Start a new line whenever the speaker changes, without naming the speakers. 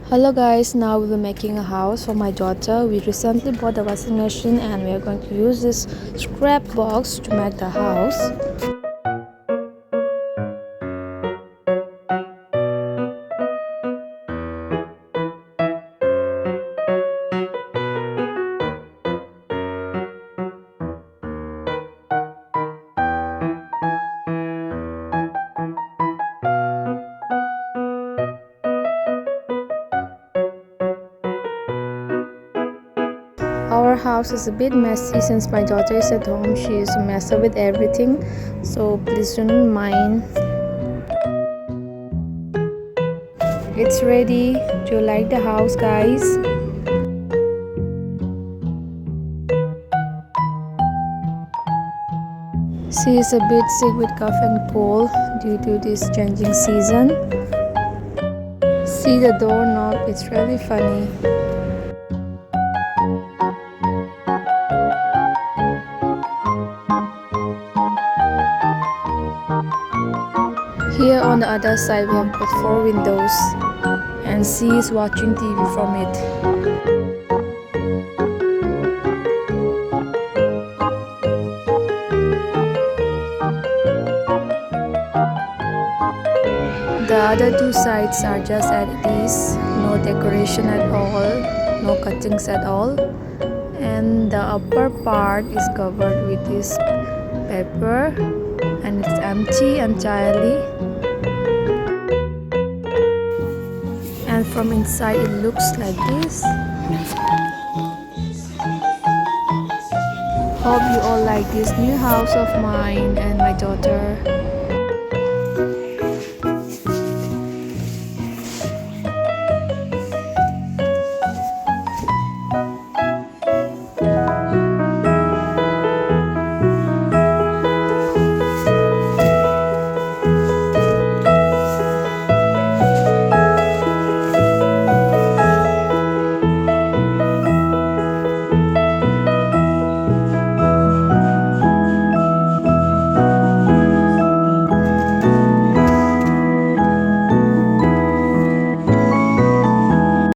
Hello guys, now we'll be making a house for my daughter. We recently bought a washing machine and we are going to use this scrap box to make the house. Our house is a bit messy since my daughter is at home. She is a mess up with everything, so please don't mind. It's ready. Do you like the house, guys? She is a bit sick with cough and cold due to this changing season. See the doorknob, it's really funny. Here on the other side we have got 4 windows and she is watching TV from it. The other 2 sides are just as it is, no decoration at all, no cuttings at all, and the upper part is covered with this paper and it's empty entirely, and from inside it looks like this. Hope you all like this new house of mine and my daughter.